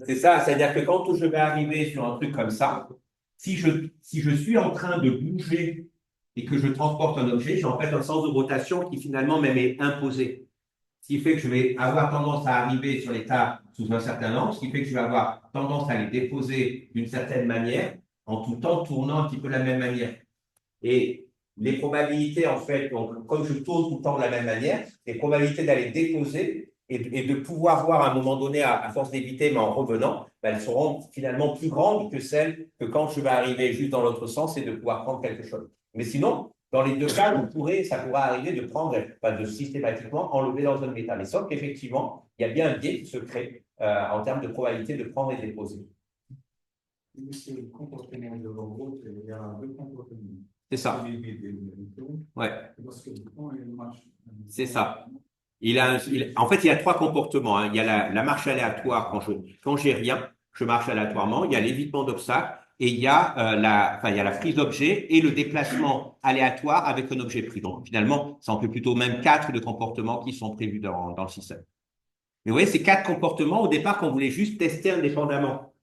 C'est ça, c'est-à-dire que quand je vais arriver sur un truc comme ça, si je suis en train de bouger et que je transporte un objet, j'ai en fait un sens de rotation qui finalement même est imposé. Ce qui fait que je vais avoir tendance à arriver sur l'état sous un certain angle, ce qui fait que je vais avoir tendance à les déposer d'une certaine manière, en tout temps tournant un petit peu de la même manière. Et les probabilités, en fait, donc, comme je tourne tout le temps de la même manière, les probabilités d'aller déposer et de pouvoir voir à un moment donné, à force d'éviter, mais en revenant, ben, elles seront finalement plus grandes que celles que quand je vais arriver juste dans l'autre sens et de pouvoir prendre quelque chose. Mais sinon, dans les deux cas, ça pourrait arriver de prendre, pas de systématiquement enlever dans un métal. Mais sauf qu'effectivement, il y a bien un biais qui se crée en termes de probabilité de prendre et de déposer. C'est le comportement de robot, il y a deux comportements. C'est ça. Ouais. C'est ça. En fait, il y a trois comportements, hein. Il y a la marche aléatoire quand j'ai rien, je marche aléatoirement. Il y a l'évitement d'obstacles et il y a il y a la prise d'objet et le déplacement aléatoire avec un objet pris. Donc, finalement, ça en fait plutôt même quatre de comportements qui sont prévus dans le système. Mais vous voyez, ces quatre comportements, au départ, qu'on voulait juste tester indépendamment.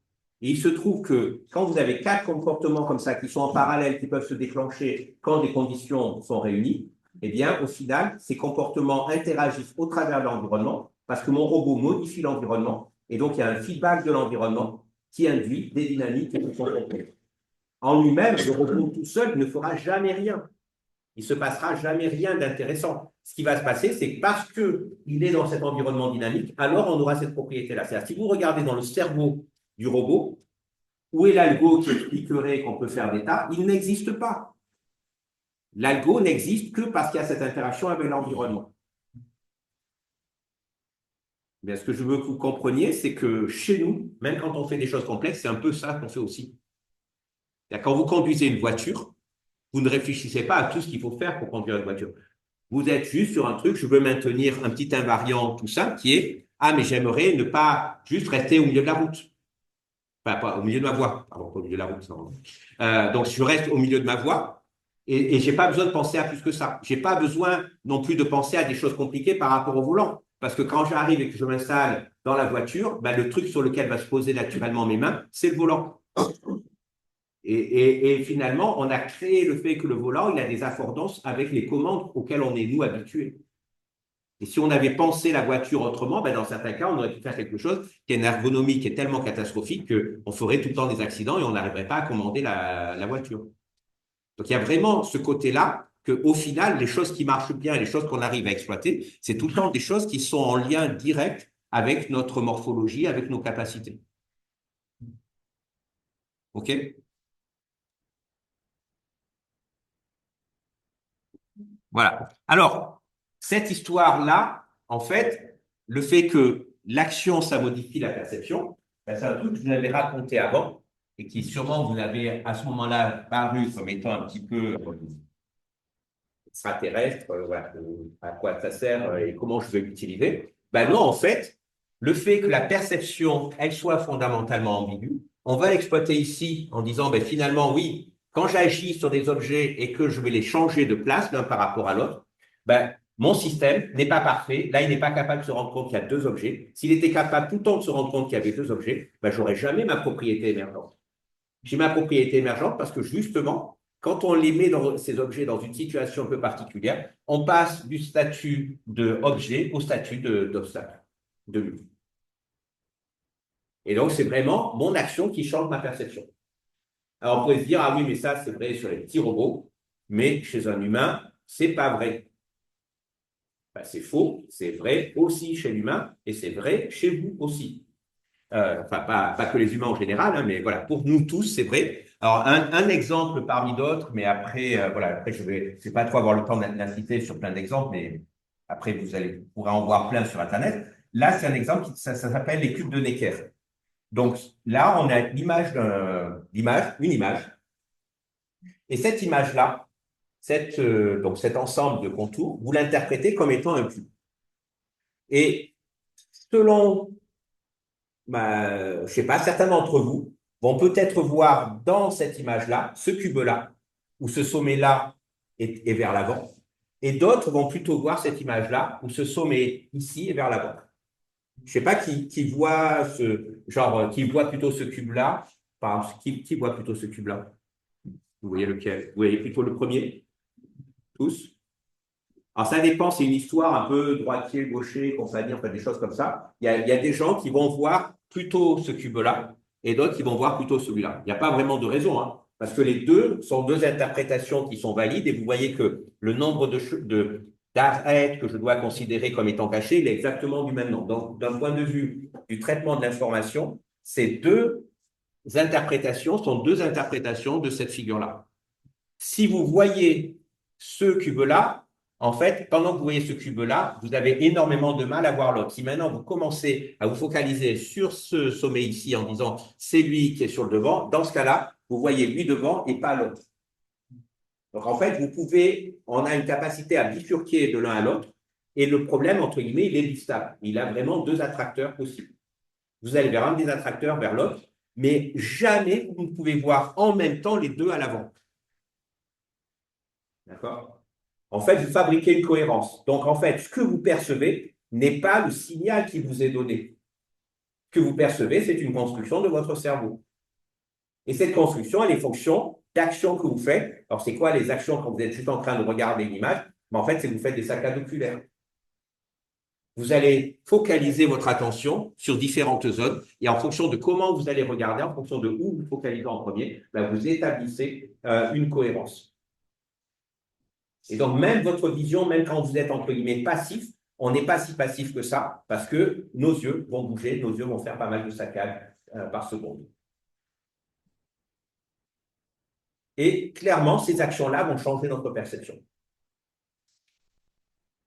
Et il se trouve que quand vous avez quatre comportements comme ça qui sont en parallèle, qui peuvent se déclencher quand des conditions sont réunies, eh bien, au final, ces comportements interagissent au travers de l'environnement parce que mon robot modifie l'environnement et donc il y a un feedback de l'environnement qui induit des dynamiques qui sont complètes. En lui-même, le robot tout seul ne fera jamais rien. Il ne se passera jamais rien d'intéressant. Ce qui va se passer, c'est que parce qu'il est dans cet environnement dynamique, alors on aura cette propriété-là. C'est-à-dire, si vous regardez dans le cerveau du robot, où est l'algo qui expliquerait qu'on peut faire d'état? Il n'existe pas. L'algo n'existe que parce qu'il y a cette interaction avec l'environnement. Mais ce que je veux que vous compreniez, c'est que chez nous, même quand on fait des choses complexes, c'est un peu ça qu'on fait aussi. Quand vous conduisez une voiture, vous ne réfléchissez pas à tout ce qu'il faut faire pour conduire une voiture. Vous êtes juste sur un truc, je veux maintenir un petit invariant tout simple qui est, ah, mais j'aimerais ne pas juste rester au milieu de la route. Enfin, pas au milieu de ma voie. Pardon, pas au milieu de la route. Donc, je reste au milieu de ma voie et j'ai pas besoin de penser à plus que ça. J'ai pas besoin non plus de penser à des choses compliquées par rapport au volant. Parce que quand j'arrive et que je m'installe dans la voiture, ben, le truc sur lequel va se poser naturellement mes mains, c'est le volant. Et finalement, on a créé le fait que le volant, il a des affordances avec les commandes auxquelles on est, nous, habitués. Et si on avait pensé la voiture autrement, ben dans certains cas, on aurait pu faire quelque chose qui a une ergonomie qui est tellement catastrophique qu'on ferait tout le temps des accidents et on n'arriverait pas à commander la voiture. Donc, il y a vraiment ce côté-là qu'au final, les choses qui marchent bien, les choses qu'on arrive à exploiter, c'est tout le temps des choses qui sont en lien direct avec notre morphologie, avec nos capacités. OK? Voilà. Alors, cette histoire-là, en fait, le fait que l'action, ça modifie la perception, ben, c'est un truc que je vous avais raconté avant et qui sûrement vous avez à ce moment-là paru comme étant un petit peu extraterrestre, voilà, à quoi ça sert et comment je vais l'utiliser. Ben non, en fait, le fait que la perception, elle soit fondamentalement ambiguë, on va l'exploiter ici en disant, ben finalement, oui, quand j'agis sur des objets et que je vais les changer de place l'un par rapport à l'autre, ben, mon système n'est pas parfait. Là, il n'est pas capable de se rendre compte qu'il y a deux objets. S'il était capable tout le temps de se rendre compte qu'il y avait deux objets, ben, j'aurais jamais ma propriété émergente. J'ai ma propriété émergente parce que justement, quand on les met dans ces objets dans une situation un peu particulière, on passe du statut d'objet au statut d'obstacle, de but. Et donc, c'est vraiment mon action qui change ma perception. Alors, on pourrait se dire, ah oui, mais ça, c'est vrai sur les petits robots, mais chez un humain, c'est pas vrai. Ben, c'est faux, c'est vrai aussi chez l'humain, et c'est vrai chez vous aussi. Enfin, pas que les humains en général, hein, mais voilà, pour nous tous, c'est vrai. Alors, un exemple parmi d'autres, mais après, voilà, après, je vais pas trop avoir le temps d'inciter sur plein d'exemples, mais après, vous pourrez en voir plein sur Internet. Là, c'est un exemple, ça s'appelle les cubes de Necker. Donc, là, on a une image, et cette image-là, donc cet ensemble de contours, vous l'interprétez comme étant un cube. Et selon je sais pas, certains d'entre vous vont peut-être voir dans cette image-là, ce cube-là, où ce sommet-là est vers l'avant, et d'autres vont plutôt voir cette image-là, où ce sommet ici et vers l'avant. Je ne sais pas qui voit qui voit plutôt ce cube-là. Par exemple, qui voit plutôt ce cube-là? Vous voyez lequel? Vous voyez plutôt le premier? Tous? Alors, ça dépend, c'est une histoire un peu droitier, gaucher, compagnie, enfin des choses comme ça. Il y a des gens qui vont voir plutôt ce cube-là et d'autres qui vont voir plutôt celui-là. Il n'y a pas vraiment de raison, hein, parce que les deux sont deux interprétations qui sont valides et vous voyez que le nombre d'arêtes que je dois considérer comme étant cachées, il est exactement du même nombre. Donc, d'un point de vue du traitement de l'information, ces deux interprétations sont deux interprétations de cette figure-là. Si vous voyez ce cube-là, en fait, pendant que vous voyez ce cube-là, vous avez énormément de mal à voir l'autre. Si maintenant vous commencez à vous focaliser sur ce sommet ici en disant c'est lui qui est sur le devant, dans ce cas-là, vous voyez lui devant et pas l'autre. Donc en fait, on a une capacité à bifurquer de l'un à l'autre et le problème, entre guillemets, il est listable. Il a vraiment deux attracteurs possibles. Vous allez vers un des attracteurs, vers l'autre, mais jamais vous ne pouvez voir en même temps les deux à l'avant. D'accord? En fait, vous fabriquez une cohérence. Donc, en fait, ce que vous percevez n'est pas le signal qui vous est donné. Ce que vous percevez, c'est une construction de votre cerveau. Et cette construction, elle est fonction d'actions que vous faites. Alors, c'est quoi les actions quand vous êtes juste en train de regarder l'image? En fait, c'est que vous faites des saccades oculaires. Vous allez focaliser votre attention sur différentes zones et en fonction de comment vous allez regarder, en fonction de où vous focalisez en premier, vous établissez une cohérence. Et donc, même votre vision, même quand vous êtes entre guillemets passif, on n'est pas si passif que ça parce que nos yeux vont bouger, nos yeux vont faire pas mal de saccades par seconde. Et clairement, ces actions-là vont changer notre perception.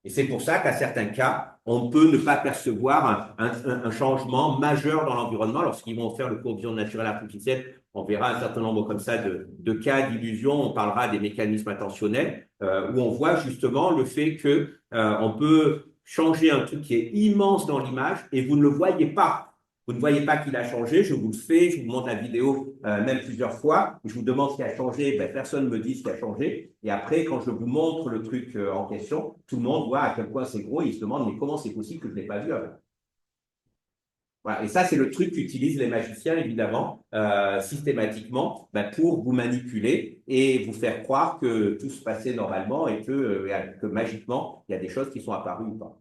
Et c'est pour ça qu'à certains cas, on peut ne pas percevoir un changement majeur dans l'environnement. Lorsqu'ils vont faire le cours de vision naturelle artificielle, on verra un certain nombre comme ça de cas d'illusion. On parlera des mécanismes attentionnels où on voit justement le fait que on peut changer un truc qui est immense dans l'image et vous ne le voyez pas. Vous ne voyez pas qu'il a changé, je vous le fais, je vous montre la vidéo même plusieurs fois, je vous demande ce qui a changé, personne ne me dit ce qui a changé. Et après, quand je vous montre le truc en question, tout le monde voit à quel point c'est gros et il se demande mais comment c'est possible que je ne l'ai pas vu avant. Voilà. Et ça, c'est le truc qu'utilisent les magiciens, évidemment, systématiquement, pour vous manipuler et vous faire croire que tout se passait normalement et que magiquement, il y a des choses qui sont apparues ou pas.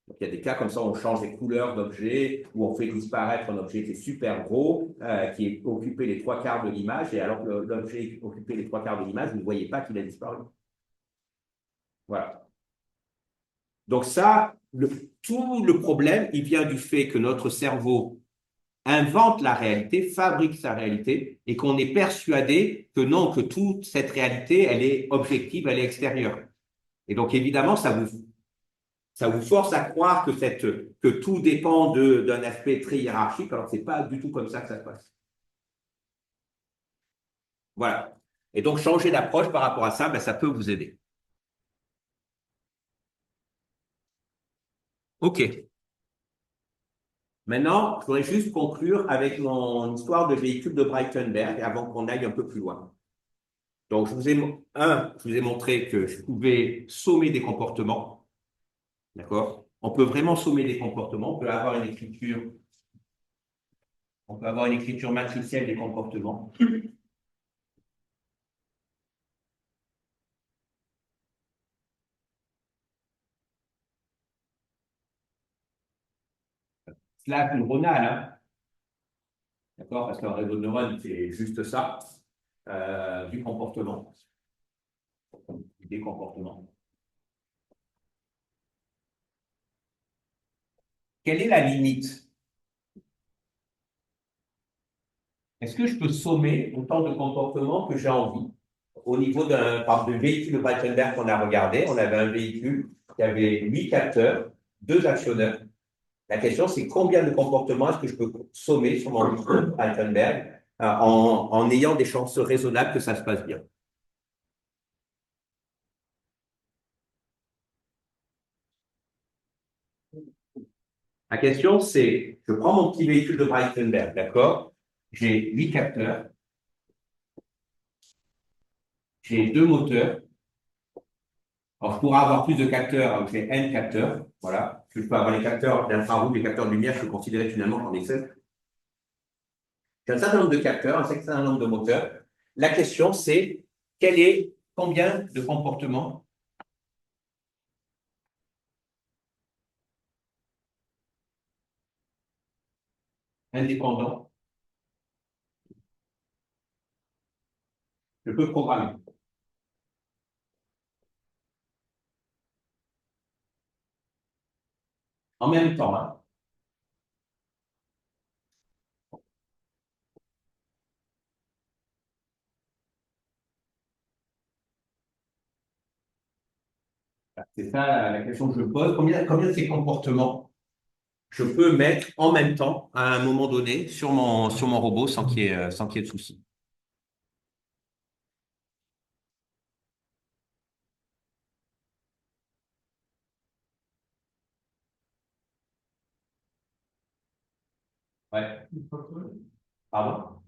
Donc, il y a des cas comme ça où on change les couleurs d'objets, où on fait disparaître un objet qui est super gros, qui est occupé les trois quarts de l'image, et alors que l'objet occupé les trois quarts de l'image, vous ne voyez pas qu'il a disparu. Voilà. Donc ça, tout le problème, il vient du fait que notre cerveau invente la réalité, fabrique sa réalité, et qu'on est persuadé que non, que toute cette réalité, elle est objective, elle est extérieure. Et donc, évidemment, ça vous force à croire que tout dépend d'un aspect très hiérarchique, alors que ce n'est pas du tout comme ça que ça se passe. Voilà. Et donc, changer d'approche par rapport à ça, ça peut vous aider. OK. Maintenant, je voudrais juste conclure avec mon histoire de véhicule de Breitenberg avant qu'on aille un peu plus loin. Donc, je vous ai montré que je pouvais sommer des comportements. D'accord? On peut vraiment sommer des comportements. On peut avoir une écriture matricielle des comportements. Slash neuronal, hein? D'accord? Parce qu'un réseau de neurones, c'est juste ça, du comportement, des comportements. Quelle est la limite? Est-ce que je peux sommer autant de comportements que j'ai envie? Au niveau par exemple, du véhicule de Breitenberg qu'on a regardé, on avait un véhicule qui avait 8 capteurs, 2 actionneurs. La question, c'est combien de comportements est-ce que je peux sommer sur mon véhicule de Breitenberg en ayant des chances raisonnables que ça se passe bien? La question, c'est, je prends mon petit véhicule de Breitenberg, d'accord? J'ai 8 capteurs, j'ai 2 moteurs. Alors, je pourrais avoir plus de capteurs, donc j'ai N capteurs, voilà. Je peux avoir les capteurs d'infrarouge, les capteurs de lumière, je peux considérer finalement j'en ai 16. J'ai un certain nombre de capteurs, un certain nombre de moteurs. La question, c'est combien de comportements indépendants je peux programmer. En même temps, hein. C'est ça la question que je pose. Combien de ces comportements je peux mettre en même temps à un moment donné sur mon robot sans qu'il y ait de souci? Ouais. Pardon?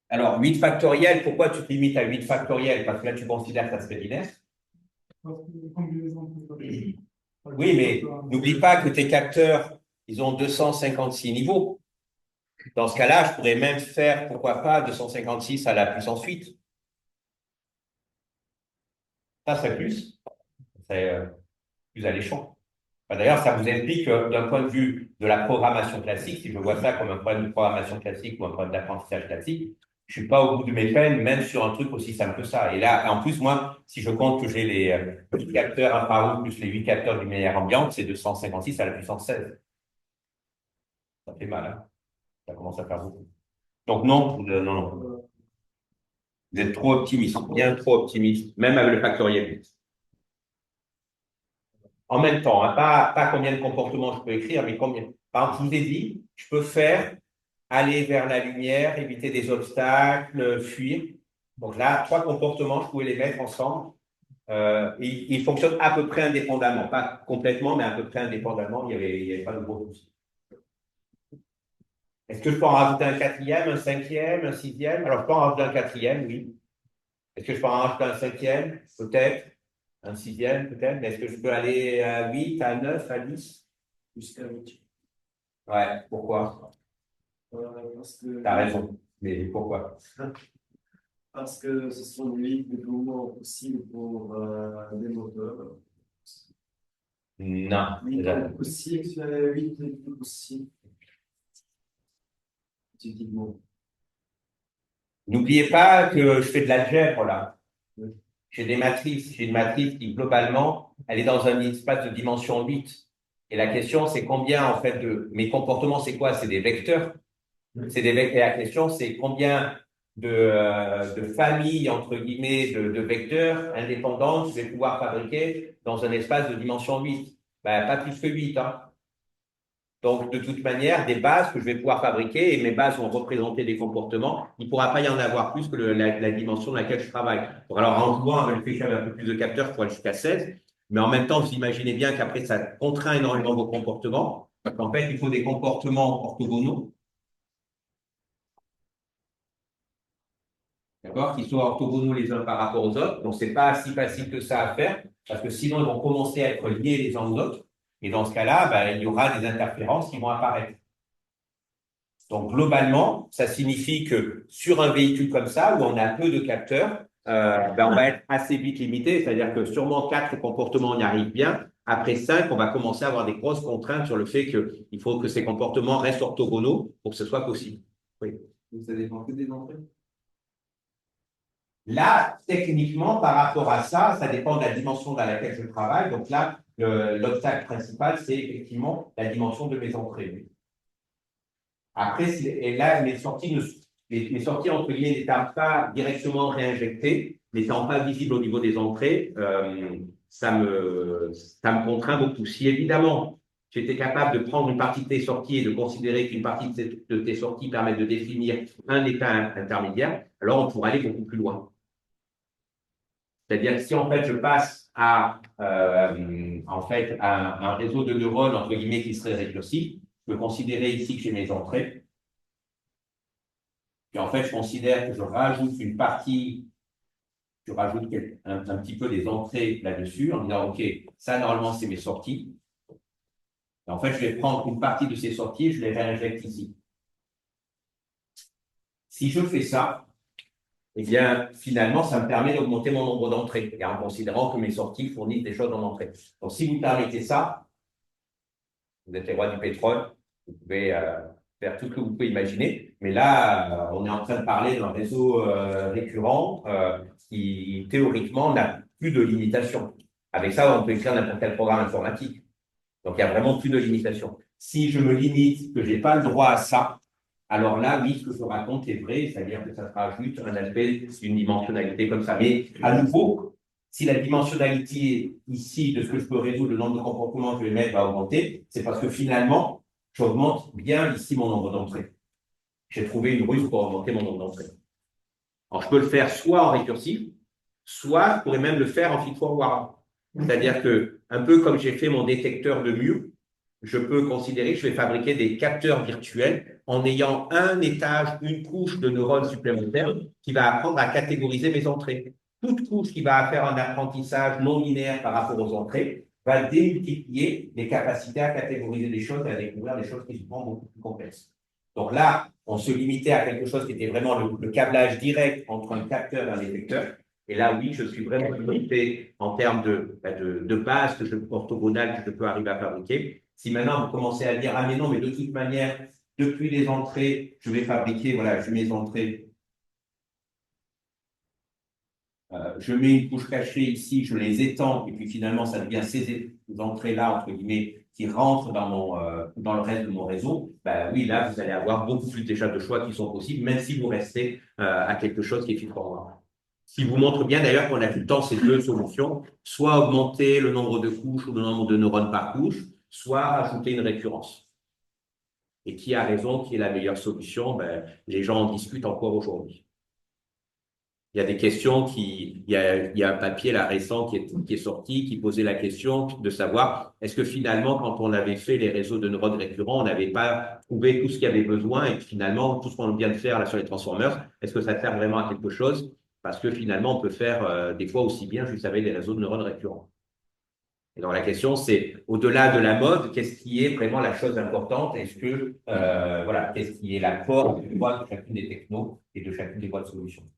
Alors, 8 factoriel, pourquoi tu te limites à 8 factoriel? Parce que là, tu considères que ça serait binaire. Oui, mais n'oublie pas que tes capteurs, ils ont 256 niveaux. Dans ce cas-là, je pourrais même faire, pourquoi pas, 256 à la puissance 8. Ça serait plus. Ça serait plus alléchant. Enfin, d'ailleurs, ça vous implique que d'un point de vue de la programmation classique, si je vois ça comme un problème de programmation classique ou un problème d'apprentissage classique, je suis pas au bout de mes peines, même sur un truc aussi simple que ça. Et là, en plus, moi, si je compte que j'ai les 8 capteurs infrarouges plus les 8 capteurs de lumière ambiante, c'est 256 à la puissance 16. Ça fait mal, hein. Ça commence à faire beaucoup. Donc non, non, non. Vous êtes trop optimiste, bien trop optimiste, même avec le factoriel. En même temps, hein, pas combien de comportements je peux écrire, mais combien. Par exemple, je vous ai dit, je peux faire aller vers la lumière, éviter des obstacles, fuir. Donc là, trois comportements, je pouvais les mettre ensemble. Ils fonctionnent à peu près indépendamment, pas complètement, mais à peu près indépendamment. Il y avait pas de gros soucis. Est-ce que je peux en rajouter un quatrième, un cinquième, un sixième? Alors, je peux en rajouter un quatrième, oui. Est-ce que je peux en rajouter un cinquième? Peut-être. Un sixième, peut-être. Mais est-ce que je peux aller à 8, à 9, à 10? Jusqu'à 8. Ouais, pourquoi? Parce que, T'as raison. Mais pourquoi? parce que ce sont les développements possibles pour des moteurs. Non. 8 possibles, 8 possibles. Typiquement. N'oubliez pas que je fais de l'algèbre là. J'ai des matrices. J'ai une matrice qui, globalement, elle est dans un espace de dimension 8. Et la question, c'est combien, en fait, de mes comportements, c'est quoi? C'est des vecteurs. C'est des vecteurs. Et la question, c'est combien de familles, entre guillemets, de vecteurs indépendantes je vais pouvoir fabriquer dans un espace de dimension 8. Ben, pas plus que 8, hein. Donc, de toute manière, des bases que je vais pouvoir fabriquer, et mes bases vont représenter des comportements, il ne pourra pas y en avoir plus que la dimension dans laquelle je travaille. Donc, alors, en jouant avec le fait que j'avais un peu plus de capteurs pour aller jusqu'à 16, mais en même temps, vous imaginez bien qu'après, ça contraint énormément vos comportements. En fait, il faut des comportements orthogonaux, d'accord, qui soient orthogonaux les uns par rapport aux autres. Donc, c'est pas si facile que ça à faire, parce que sinon, ils vont commencer à être liés les uns aux autres. Et dans ce cas-là, ben, il y aura des interférences qui vont apparaître. Donc, globalement, ça signifie que sur un véhicule comme ça, où on a peu de capteurs, ben, on va être assez vite limité. C'est-à-dire que sûrement 4 comportements, on y arrive bien. Après 5, on va commencer à avoir des grosses contraintes sur le fait qu'il faut que ces comportements restent orthogonaux pour que ce soit possible. Oui. Donc, ça dépend que des entrées. Là, techniquement, par rapport à ça, ça dépend de la dimension dans laquelle je travaille. Donc là, l'obstacle principal, c'est effectivement la dimension de mes entrées. Après, et là, les sorties entre guillemets n'étant pas directement réinjectées, n'étant pas visibles au niveau des entrées, ça me contraint beaucoup. Si évidemment, j'étais capable de prendre une partie de tes sorties et de considérer qu'une partie de tes sorties permet de définir un état intermédiaire, alors on pourrait aller beaucoup plus loin. C'est-à-dire que si en fait je passe à en fait un réseau de neurones entre guillemets qui serait récursif, je peux considérer ici que j'ai mes entrées. Puis en fait, je considère que je rajoute une partie, je rajoute un petit peu des entrées là-dessus en disant, OK, ça, normalement, c'est mes sorties. Et en fait, je vais prendre une partie de ces sorties et je les réinjecte ici. Si je fais ça, eh bien, finalement, ça me permet d'augmenter mon nombre d'entrées, et en considérant que mes sorties fournissent des choses en entrée. Donc, si vous permettez ça, vous êtes les rois du pétrole, vous pouvez faire tout ce que vous pouvez imaginer. Mais là, on est en train de parler d'un réseau récurrent qui, théoriquement, n'a plus de limitation. Avec ça, on peut écrire n'importe quel programme informatique. Donc, il n'y a vraiment plus de limitation. Si je me limite, que je n'ai pas le droit à ça, alors là, oui, ce que je raconte est vrai, c'est-à-dire que ça sera juste un aspect d'une dimensionnalité comme ça. Mais à nouveau, si la dimensionnalité ici de ce que je peux résoudre, le nombre de comportements que je vais mettre va augmenter, c'est parce que finalement, j'augmente bien ici mon nombre d'entrées. J'ai trouvé une ruse pour augmenter mon nombre d'entrées. Alors, je peux le faire soit en récursif, soit je pourrais même le faire en feed-forward. C'est-à-dire que, un peu comme j'ai fait mon détecteur de mur, je peux considérer que je vais fabriquer des capteurs virtuels en ayant un étage, une couche de neurones supplémentaires qui va apprendre à catégoriser mes entrées. Toute couche qui va faire un apprentissage non linéaire par rapport aux entrées va démultiplier les capacités à catégoriser des choses et à découvrir des choses qui sont beaucoup plus complexes. Donc là, on se limitait à quelque chose qui était vraiment le câblage direct entre un capteur et un détecteur. Et là, oui, je suis vraiment limité en termes de base orthogonale que je peux arriver à fabriquer. Si maintenant vous commencez à dire, ah mais non, mais de toute manière, depuis les entrées, je vais fabriquer, voilà, je mets mes entrées, je mets une couche cachée ici, je les étends, et puis finalement, ça devient ces entrées-là, entre guillemets, qui rentrent dans le reste de mon réseau. Ben oui, là, vous allez avoir beaucoup plus déjà de choix qui sont possibles, même si vous restez à quelque chose qui est feed-forward. Ce qui vous montre bien d'ailleurs qu'on a tout le temps ces deux solutions, soit augmenter le nombre de couches ou le nombre de neurones par couche, soit ajouter une récurrence. Et qui a raison, qui est la meilleure solution, ben, les gens en discutent encore aujourd'hui. Il y a des questions il y a un papier là récent qui est sorti, qui posait la question de savoir est-ce que finalement, quand on avait fait les réseaux de neurones récurrents, on n'avait pas trouvé tout ce qu'il y avait besoin et que finalement, tout ce qu'on vient de faire là sur les transformers, est-ce que ça sert vraiment à quelque chose? Parce que finalement, on peut faire des fois aussi bien juste avec les réseaux de neurones récurrents. Et donc la question, c'est au-delà de la mode, qu'est-ce qui est vraiment la chose importante? Est-ce que, voilà, qu'est-ce qui est l'apport de chacune des technos et de chacune des boîtes de solutions?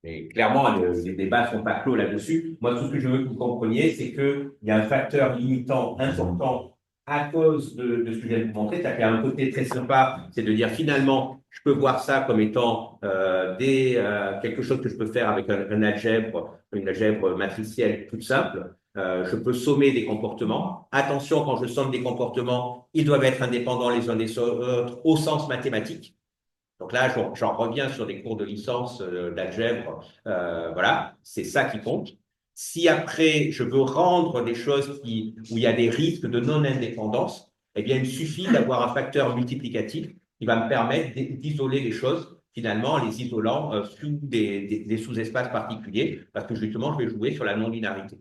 Et clairement, les débats ne sont pas clos là-dessus. Moi, tout ce que je veux que vous compreniez, c'est qu'il y a un facteur limitant important à cause de ce que je viens de vous montrer. C'est-à-dire qu'il y a un côté très sympa, c'est de dire finalement, je peux voir ça comme étant quelque chose que je peux faire avec une algèbre matricielle toute simple. Je peux sommer des comportements. Attention, quand je somme des comportements, ils doivent être indépendants les uns des autres au sens mathématique. Donc là, j'en reviens sur des cours de licence d'algèbre. Voilà, c'est ça qui compte. Si après, je veux rendre des choses où il y a des risques de non-indépendance, eh bien, il suffit d'avoir un facteur multiplicatif qui va me permettre d'isoler les choses, finalement, en les isolant sous des sous-espaces particuliers, parce que justement, je vais jouer sur la non-linéarité.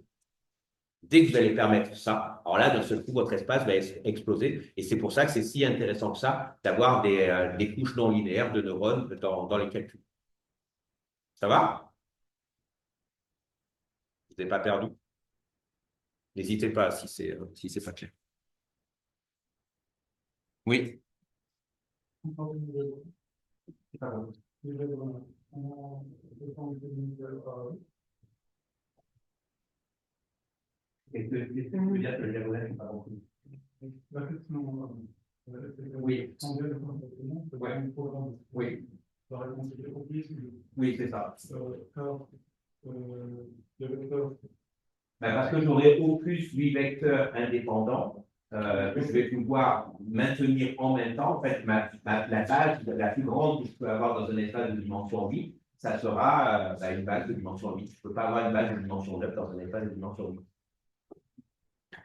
Dès que vous allez permettre ça, alors là, d'un seul coup, votre espace va exploser. Et c'est pour ça que c'est si intéressant que ça d'avoir des couches non linéaires de neurones dans les calculs. Ça va? Vous n'êtes pas perdu? N'hésitez pas si c'est pas clair. Oui. Qu'est-ce que tu veux dire que le diagonale n'est pas compris? Oui. Oui. Oui, c'est ça. Ben parce que j'aurai au plus 8 vecteurs indépendants que je vais pouvoir maintenir en même temps. En fait, la base la plus grande que je peux avoir dans un espace de dimension 8, ça sera une base de dimension 8. Je ne peux pas avoir une base de dimension 9 dans un espace de dimension 8.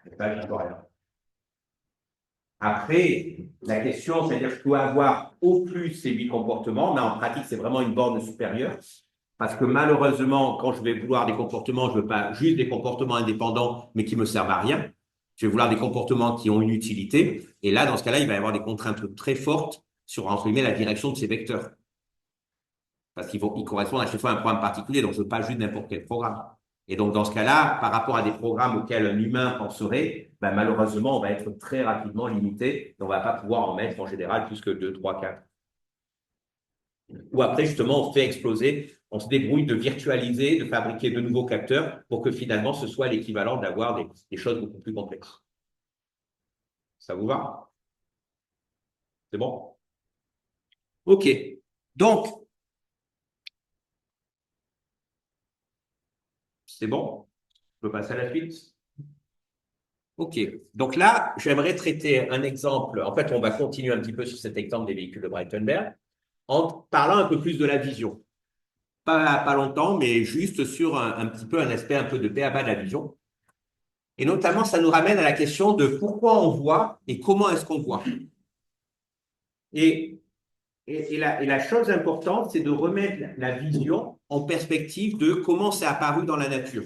C'est pas rien. Après, la question, c'est-à-dire que je dois avoir au plus ces 8 comportements, mais en pratique, c'est vraiment une borne supérieure. Parce que malheureusement, quand je vais vouloir des comportements, je ne veux pas juste des comportements indépendants, mais qui ne me servent à rien. Je vais vouloir des comportements qui ont une utilité. Et là, dans ce cas-là, il va y avoir des contraintes très fortes sur, entre guillemets, la direction de ces vecteurs. Parce ils correspondent à chaque fois à un programme particulier. Donc, je ne veux pas juste n'importe quel programme. Et donc, dans ce cas-là, par rapport à des programmes auxquels un humain penserait, ben, malheureusement, on va être très rapidement limité. Et on ne va pas pouvoir en mettre en général plus que 2, 3, 4. Ou après, justement, on fait exploser, on se débrouille de virtualiser, de fabriquer de nouveaux capteurs pour que finalement, ce soit l'équivalent d'avoir des choses beaucoup plus complexes. Ça vous va? C'est bon? OK. Donc, c'est bon? Je peux passer à la suite? OK. Donc là, j'aimerais traiter un exemple. En fait, on va continuer un petit peu sur cet exemple des véhicules de Breitenberg en parlant un peu plus de la vision. Pas longtemps, mais juste sur un petit peu un aspect un peu de b.a.-ba de la vision. Et notamment, ça nous ramène à la question de pourquoi on voit et comment est-ce qu'on voit. Et, la chose importante, c'est de remettre la vision en perspective de comment c'est apparu dans la nature.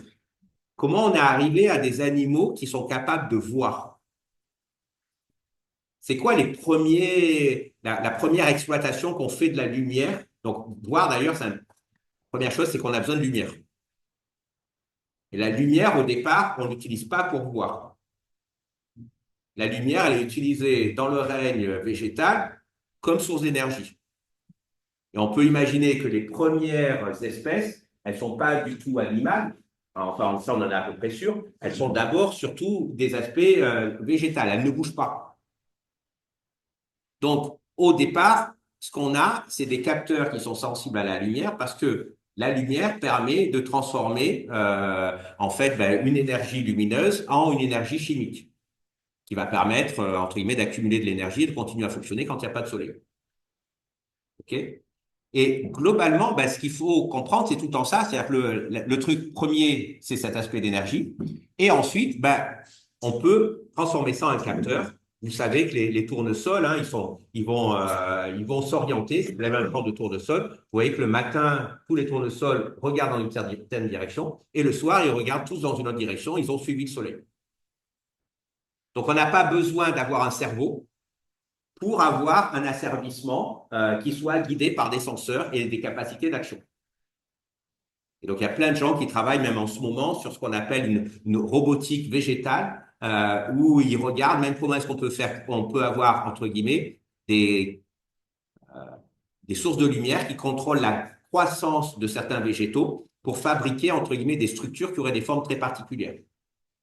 Comment on est arrivé à des animaux qui sont capables de voir. C'est quoi la première exploitation qu'on fait de la lumière? Donc, voir d'ailleurs, la première chose, c'est qu'on a besoin de lumière. Et la lumière, au départ, on ne l'utilise pas pour voir. La lumière, elle est utilisée dans le règne végétal comme source d'énergie. Et on peut imaginer que les premières espèces, elles ne sont pas du tout animales, enfin ça on en est à peu près sûr, elles sont d'abord surtout des aspects végétaux, elles ne bougent pas. Donc au départ, ce qu'on a, c'est des capteurs qui sont sensibles à la lumière parce que la lumière permet de transformer en fait une énergie lumineuse en une énergie chimique qui va permettre, entre guillemets, d'accumuler de l'énergie et de continuer à fonctionner quand il n'y a pas de soleil. OK? Et globalement, ce qu'il faut comprendre, c'est tout en ça. C'est-à-dire que le truc premier, c'est cet aspect d'énergie. Et ensuite, on peut transformer ça en un capteur. Vous savez que les tournesols, hein, ils vont s'orienter. Si vous avez un plan de tournesol, vous voyez que le matin, tous les tournesols regardent dans une certaine direction. Et le soir, ils regardent tous dans une autre direction. Ils ont suivi le soleil. Donc, on n'a pas besoin d'avoir un cerveau pour avoir un asservissement qui soit guidé par des senseurs et des capacités d'action. Et donc, il y a plein de gens qui travaillent même en ce moment sur ce qu'on appelle une robotique végétale, où ils regardent même comment est-ce qu'on peut faire, on peut avoir, entre guillemets, des sources de lumière qui contrôlent la croissance de certains végétaux pour fabriquer, entre guillemets, des structures qui auraient des formes très particulières.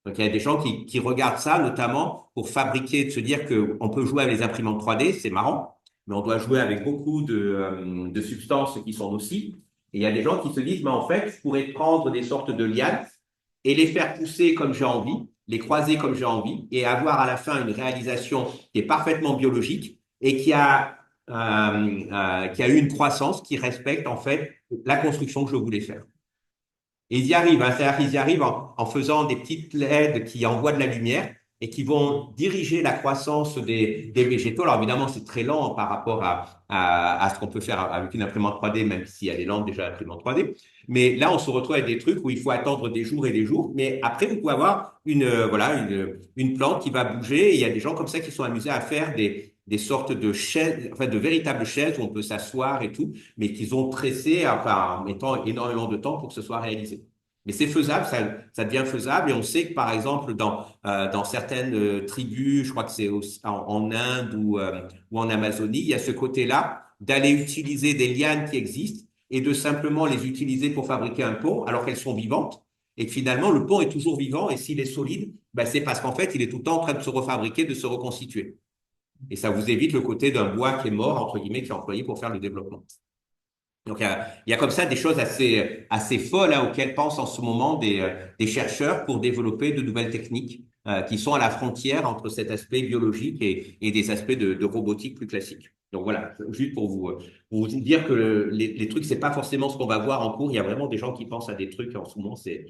Donc, il y a des gens qui regardent ça, notamment pour fabriquer, de se dire qu'on peut jouer avec les imprimantes 3D, c'est marrant, mais on doit jouer avec beaucoup de substances qui sont nocives. Et il y a des gens qui se disent, mais en fait, je pourrais prendre des sortes de lianes et les faire pousser comme j'ai envie, les croiser comme j'ai envie, et avoir à la fin une réalisation qui est parfaitement biologique et qui a eu une croissance qui respecte en fait la construction que je voulais faire. Et ils y arrivent, hein, c'est-à-dire qu'ils y arrivent en faisant des petites LED qui envoient de la lumière et qui vont diriger la croissance des végétaux. Alors évidemment, c'est très lent par rapport à ce qu'on peut faire avec une imprimante 3D, même s'il y a des lampes déjà imprimante 3D. Mais là, on se retrouve avec des trucs où il faut attendre des jours et des jours. Mais après, vous pouvez avoir une plante qui va bouger. Et il y a des gens comme ça qui sont amusés à faire des sortes de chaises, enfin de véritables chaises où on peut s'asseoir et tout, mais qu'ils ont tressé en mettant énormément de temps pour que ce soit réalisé. Mais c'est faisable, ça devient faisable et on sait que par exemple dans certaines tribus, je crois que c'est en Inde ou en Amazonie, il y a ce côté-là d'aller utiliser des lianes qui existent et de simplement les utiliser pour fabriquer un pont alors qu'elles sont vivantes et que finalement le pont est toujours vivant et s'il est solide, c'est parce qu'en fait il est tout le temps en train de se refabriquer, de se reconstituer. Et ça vous évite le côté d'un bois qui est mort, entre guillemets, qui est employé pour faire le développement. Donc, il y a comme ça des choses assez folles hein, auxquelles pensent en ce moment des chercheurs pour développer de nouvelles techniques qui sont à la frontière entre cet aspect biologique et des aspects de robotique plus classiques. Donc voilà, juste pour vous dire que les trucs, c'est pas forcément ce qu'on va voir en cours. Il y a vraiment des gens qui pensent à des trucs en ce moment. C'est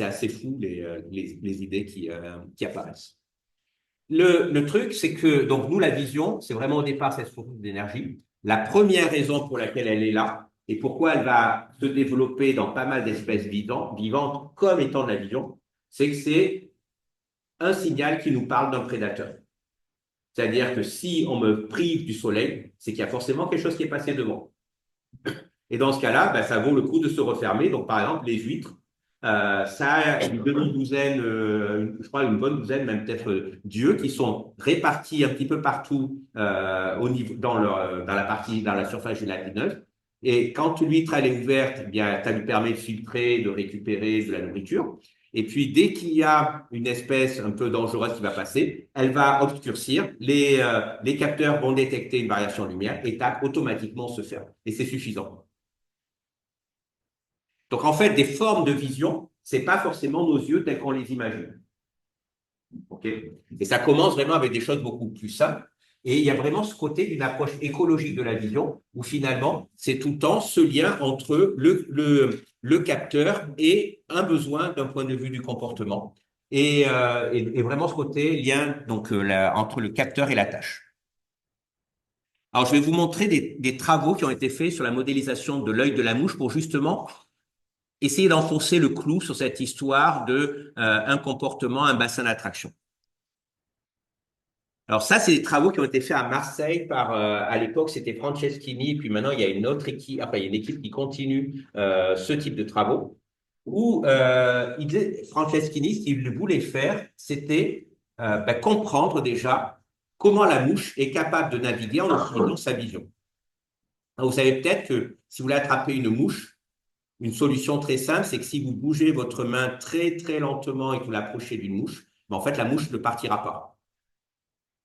assez fou les idées qui apparaissent. Le truc, c'est que, donc, nous, la vision, c'est vraiment au départ cette source d'énergie. La première raison pour laquelle elle est là et pourquoi elle va se développer dans pas mal d'espèces vivantes comme étant de la vision, c'est que c'est un signal qui nous parle d'un prédateur. C'est-à-dire que si on me prive du soleil, c'est qu'il y a forcément quelque chose qui est passé devant. Et dans ce cas-là, ben, ça vaut le coup de se refermer. Donc, par exemple, les huîtres, ça a une demi-douzaine, je crois une bonne douzaine, même peut-être d'yeux qui sont répartis un petit peu partout au niveau, dans la partie, dans la surface gélatineuse. Et quand l'huître elle est ouverte, eh bien, ça lui permet de filtrer, de récupérer de la nourriture. Et puis, dès qu'il y a une espèce un peu dangereuse qui va passer, elle va obscurcir. Les capteurs vont détecter une variation de lumière et tac, automatiquement se ferme. Et c'est suffisant. Donc, en fait, des formes de vision, c'est pas forcément nos yeux tels qu'on les imagine. OK? Et ça commence vraiment avec des choses beaucoup plus simples. Et il y a vraiment ce côté d'une approche écologique de la vision où finalement, c'est tout le temps ce lien entre le capteur et un besoin d'un point de vue du comportement. Et vraiment ce côté lien donc, entre le capteur et la tâche. Alors, je vais vous montrer des travaux qui ont été faits sur la modélisation de l'œil de la mouche pour justement essayer d'enfoncer le clou sur cette histoire de un comportement, un bassin d'attraction. Alors ça, c'est des travaux qui ont été faits à Marseille par, à l'époque, c'était Franceschini, puis maintenant, il y a une autre équipe, enfin, il y a une équipe qui continue ce type de travaux, où Franceschini, ce qu'il voulait faire, c'était comprendre déjà comment la mouche est capable de naviguer en utilisant sa vision. Alors, vous savez peut-être que si vous voulez attraper une mouche, une solution très simple, c'est que si vous bougez votre main très, très lentement et que vous l'approchez d'une mouche, en fait, la mouche ne partira pas.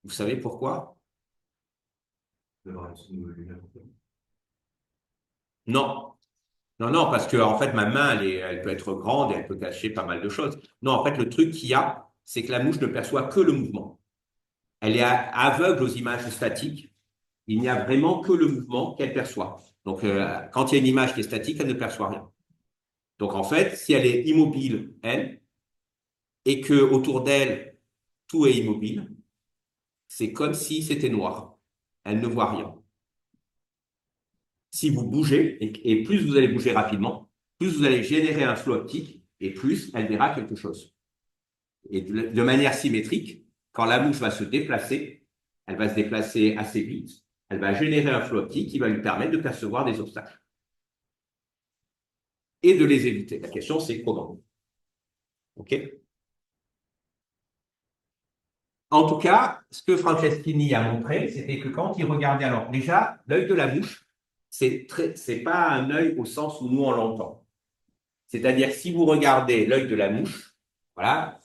Vous savez pourquoi? Non. Non, non, parce que en fait, ma main, elle peut être grande et elle peut cacher pas mal de choses. Non, en fait, le truc qu'il y a, c'est que la mouche ne perçoit que le mouvement. Elle est aveugle aux images statiques. Il n'y a vraiment que le mouvement qu'elle perçoit. Donc, quand il y a une image qui est statique, elle ne perçoit rien. Donc, en fait, si elle est immobile, elle, et que autour d'elle, tout est immobile, c'est comme si c'était noir. Elle ne voit rien. Si vous bougez, et plus vous allez bouger rapidement, plus vous allez générer un flot optique, et plus elle verra quelque chose. Et de manière symétrique, quand la mouche va se déplacer, elle va se déplacer assez vite, elle va générer un flot optique qui va lui permettre de percevoir des obstacles et de les éviter. La question, c'est comment. OK? En tout cas, ce que Franceschini a montré, c'était que quand il regardait, alors déjà, l'œil de la mouche, c'est pas un œil au sens où nous on l'entend. C'est-à-dire, si vous regardez l'œil de la mouche, voilà,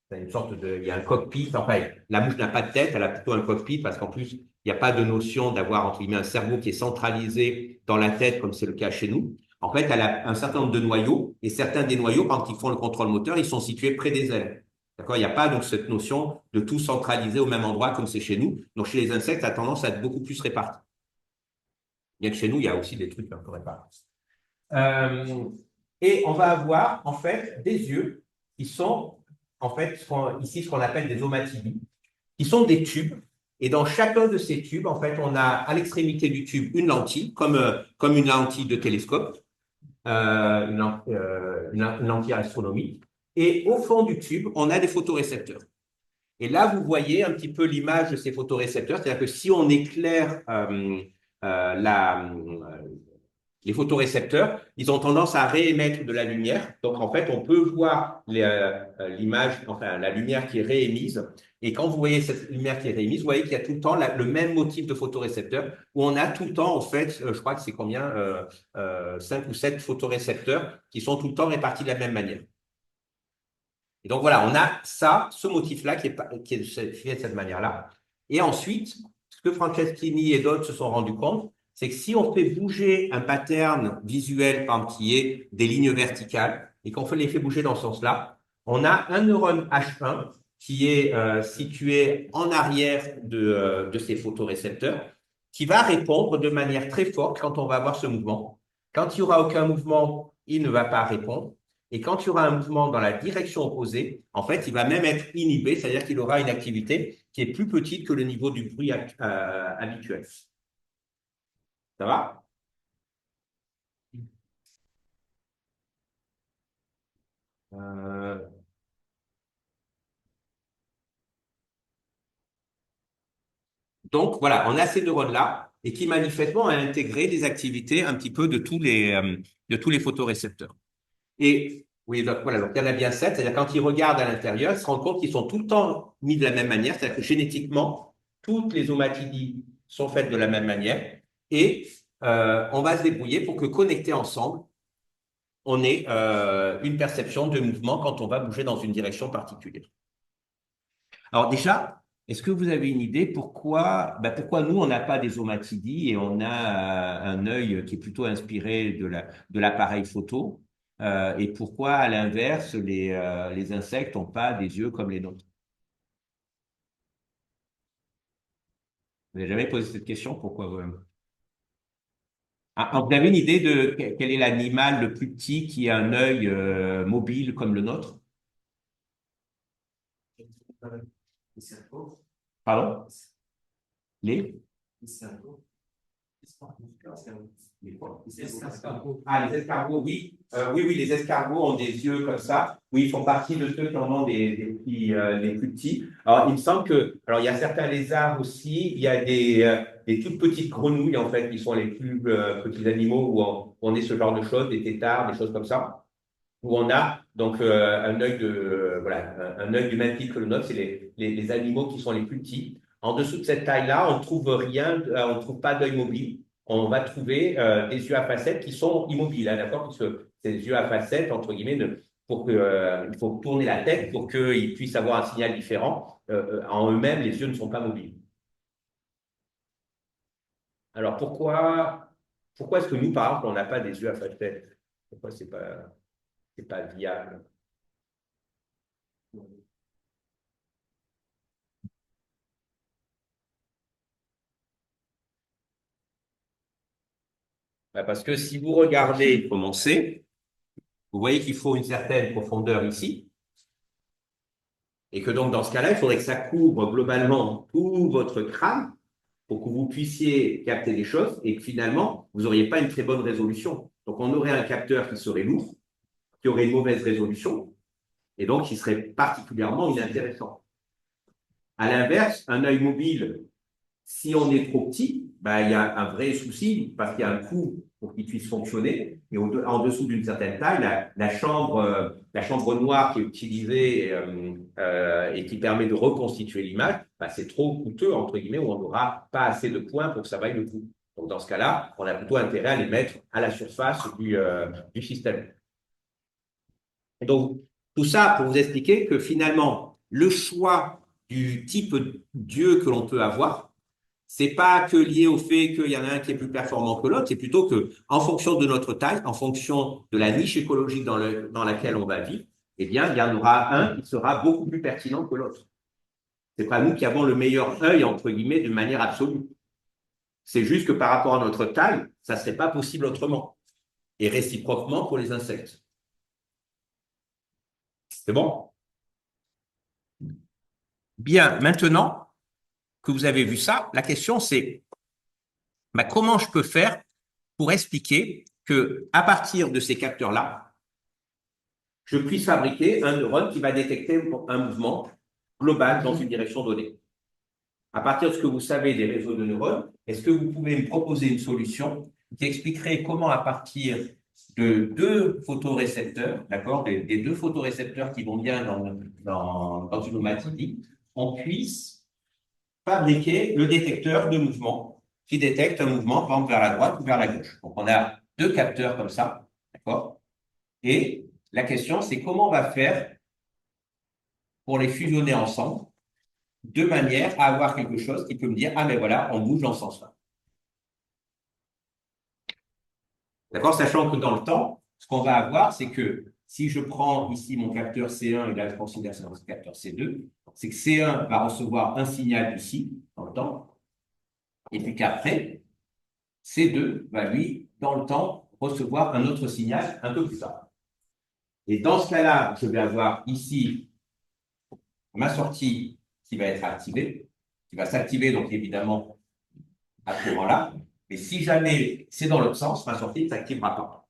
c'est une sorte de, il y a un cockpit, enfin, la mouche n'a pas de tête, elle a plutôt un cockpit parce qu'en plus, il n'y a pas de notion d'avoir, entre guillemets, un cerveau qui est centralisé dans la tête comme c'est le cas chez nous. En fait, elle a un certain nombre de noyaux et certains des noyaux, quand ils font le contrôle moteur, ils sont situés près des ailes. D'accord? Il n'y a pas donc cette notion de tout centraliser au même endroit comme c'est chez nous. Donc, chez les insectes, ça a tendance à être beaucoup plus réparti. Bien que chez nous, il y a aussi des trucs un peu répartis. Et on va avoir en fait des yeux qui sont en fait ici ce qu'on appelle des ommatidies, qui sont des tubes. Et dans chacun de ces tubes, en fait, on a à l'extrémité du tube une lentille, comme une lentille de télescope, une lentille astronomique. Et au fond du tube, on a des photorécepteurs. Et là, vous voyez un petit peu l'image de ces photorécepteurs, c'est-à-dire que si on éclaire les photorécepteurs, ils ont tendance à réémettre de la lumière. Donc, en fait, on peut voir l'image, enfin, la lumière qui est réémise. Et quand vous voyez cette lumière qui est réémise, vous voyez qu'il y a tout le temps le même motif de photorécepteur, où on a tout le temps, en fait, je crois que c'est combien, 5 ou 7 photorécepteurs qui sont tout le temps répartis de la même manière. Et donc, voilà, on a ça, ce motif-là qui est fait de cette manière-là. Et ensuite, ce que Franceschini et d'autres se sont rendus compte, c'est que si on fait bouger un pattern visuel, par exemple, qui est des lignes verticales, et qu'on les fait bouger dans ce sens-là, on a un neurone H1 qui est situé en arrière de ces photorécepteurs, qui va répondre de manière très forte quand on va avoir ce mouvement. Quand il n'y aura aucun mouvement, il ne va pas répondre. Et quand il y aura un mouvement dans la direction opposée, en fait, il va même être inhibé, c'est-à-dire qu'il aura une activité qui est plus petite que le niveau du bruit habituel. Ça va? euh, Donc, voilà, on a ces neurones-là et qui manifestement ont intégré des activités un petit peu de tous les photorécepteurs. Et oui, donc voilà, donc il y en a bien sept, c'est-à-dire quand ils regardent à l'intérieur, ils se rendent compte qu'ils sont tout le temps mis de la même manière, c'est-à-dire que génétiquement, toutes les omatidies sont faites de la même manière et on va se débrouiller pour que connectés ensemble, on ait une perception de mouvement quand on va bouger dans une direction particulière. Alors déjà, est-ce que vous avez une idée pourquoi nous, on n'a pas des omatidies et on a un œil qui est plutôt inspiré de l'appareil photo et pourquoi, à l'inverse, les insectes n'ont pas des yeux comme les nôtres? Vous n'avez jamais posé cette question? Pourquoi vous avez une idée de quel est l'animal le plus petit qui a un œil mobile comme le nôtre? Les cerveaux. Pardon? Les? Les cerveaux. Ah, les escargots, oui. Oui, les escargots ont des yeux comme ça. Oui, ils font partie de ceux qui en ont les plus petits. Alors, il me semble que, alors, il y a certains lézards aussi. Il y a des toutes petites grenouilles, en fait, qui sont les plus petits animaux où on est ce genre de choses, des têtards, des choses comme ça, où on a donc un œil voilà, un œil du même type que le nôtre. C'est les animaux qui sont les plus petits. En dessous de cette taille-là, on ne trouve rien, on ne trouve pas d'œil mobile. On va trouver des yeux à facettes qui sont immobiles, hein, d'accord? Parce que ces yeux à facettes, entre guillemets, il faut tourner la tête pour qu'ils puissent avoir un signal différent. En eux-mêmes, les yeux ne sont pas mobiles. Alors pourquoi est-ce que nous, par exemple, on n'a pas des yeux à facettes? Pourquoi c'est pas viable? Ben, parce que si vous regardez comment c'est, vous voyez qu'il faut une certaine profondeur ici, et que donc dans ce cas-là, il faudrait que ça couvre globalement tout votre crâne pour que vous puissiez capter des choses et que finalement, vous n'auriez pas une très bonne résolution. Donc on aurait un capteur qui serait lourd, qui aurait une mauvaise résolution, et donc qui serait particulièrement inintéressant. À l'inverse, un œil mobile, si on est trop petit, ben, il y a un vrai souci parce qu'il y a un coût pour qu'il puisse fonctionner. Et en dessous d'une certaine taille, la chambre noire qui est utilisée et qui permet de reconstituer l'image, ben, c'est trop coûteux, entre guillemets, où on n'aura pas assez de points pour que ça vaille le coup. Donc, dans ce cas-là, on a plutôt intérêt à les mettre à la surface du système. Et donc, tout ça pour vous expliquer que finalement, le choix du type d'yeux que l'on peut avoir, c'est pas que lié au fait qu'il y en a un qui est plus performant que l'autre, c'est plutôt que, en fonction de notre taille, en fonction de la niche écologique dans laquelle on va vivre, eh bien, il y en aura un qui sera beaucoup plus pertinent que l'autre. C'est pas nous qui avons le meilleur œil, entre guillemets, de manière absolue. C'est juste que par rapport à notre taille, ça serait pas possible autrement. Et réciproquement pour les insectes. C'est bon? Bien, maintenant que vous avez vu ça, la question c'est comment je peux faire pour expliquer que à partir de ces capteurs-là, je puisse fabriquer un neurone qui va détecter un mouvement global dans une direction donnée. À partir de ce que vous savez des réseaux de neurones, est-ce que vous pouvez me proposer une solution qui expliquerait comment, à partir de deux photorécepteurs, d'accord, des deux photorécepteurs qui vont bien dans une omatidie, on puisse fabriquer le détecteur de mouvement qui détecte un mouvement, par exemple, vers la droite ou vers la gauche. Donc, on a deux capteurs comme ça, d'accord? Et la question, c'est comment on va faire pour les fusionner ensemble de manière à avoir quelque chose qui peut me dire, ah, mais voilà, on bouge dans ce sens-là. D'accord? Sachant que dans le temps, ce qu'on va avoir, c'est que si je prends ici mon capteur C1 et là je considère que c'est mon capteur C2, c'est que C1 va recevoir un signal ici, dans le temps, et puis qu'après, C2 va lui, dans le temps, recevoir un autre signal un peu plus tard. Et dans ce cas-là, je vais avoir ici ma sortie qui va être activée, qui va s'activer donc évidemment à ce moment-là. Mais si jamais c'est dans l'autre sens, ma sortie ne s'activera pas.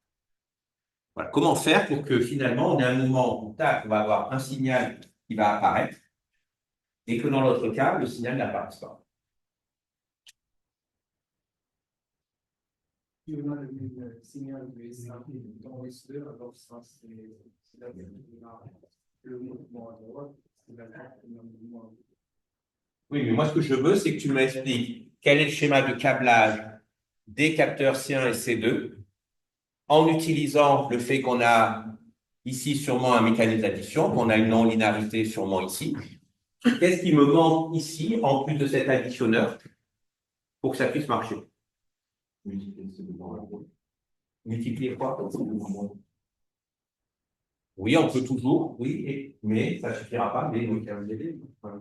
Voilà. Comment faire pour que finalement on ait un moment où tac, on va avoir un signal qui va apparaître et que dans l'autre cas, le signal n'apparaisse pas. Si on a le signal de S1 dans S2, alors ça, c'est là que le mouvement à droite, c'est là que le mouvement à droite. Oui, mais moi, ce que je veux, c'est que tu m'expliques quel est le schéma de câblage des capteurs C1 et C2 en utilisant le fait qu'on a ici sûrement un mécanisme d'addition, qu'on a une non-linéarité sûrement ici. Qu'est-ce qui me manque ici, en plus de cet additionneur, pour que ça puisse marcher? Multiplier quoi? Oui, on peut toujours, oui, mais ça ne suffira pas. Mais oui.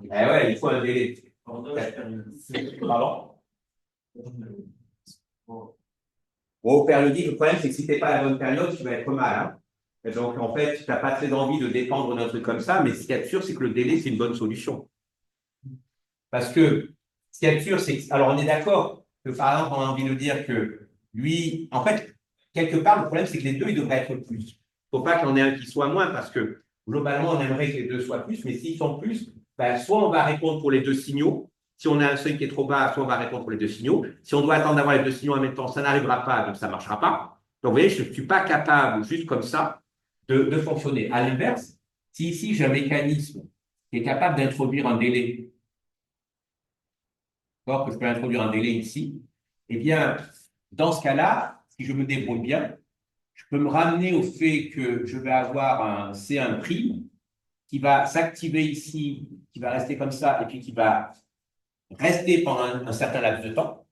Eh ouais, il faut un délai. Pardon? Bon, périodique, le problème, c'est que si tu n'es pas à la bonne période, tu vas être mal. Hein. Et donc, en fait, tu n'as pas très envie de dépendre d'un truc comme ça, mais ce qu'il y a de sûr, c'est que le délai, c'est une bonne solution. Parce que ce qu'il y a de sûr, c'est que, alors on est d'accord que par exemple, on a envie de dire que lui, en fait, quelque part, le problème, c'est que les deux, ils devraient être plus. Il ne faut pas qu'il y en ait un qui soit moins, parce que globalement, on aimerait que les deux soient plus, mais s'ils sont plus, ben, soit on va répondre pour les deux signaux. Si on a un seuil qui est trop bas, soit on va répondre pour les deux signaux. Si on doit attendre d'avoir les deux signaux en même temps, ça n'arrivera pas, donc ça ne marchera pas. Donc, vous voyez, je ne suis pas capable, juste comme ça, de fonctionner. À l'inverse, si ici j'ai un mécanisme qui est capable d'introduire un délai, que je peux introduire un délai ici, eh bien, dans ce cas-là, si je me débrouille bien, je peux me ramener au fait que je vais avoir un C1' qui va s'activer ici, qui va rester comme ça, et puis qui va rester pendant un certain laps de temps,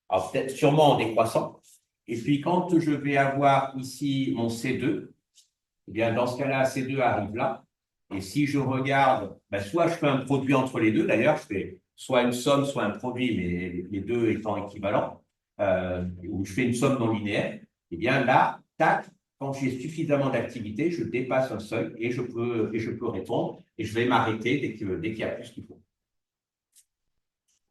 alors peut-être sûrement en décroissant. Et puis, quand je vais avoir ici mon C2, eh bien, dans ce cas-là, C2 arrive là. Et si je regarde, ben, soit je fais un produit entre les deux, d'ailleurs, je fais soit une somme, soit un produit, mais les deux étant équivalents, ou je fais une somme non linéaire, eh bien là, tac, quand j'ai suffisamment d'activité, je dépasse un seuil et je peux répondre et je vais m'arrêter dès qu'il y a plus qu'il faut.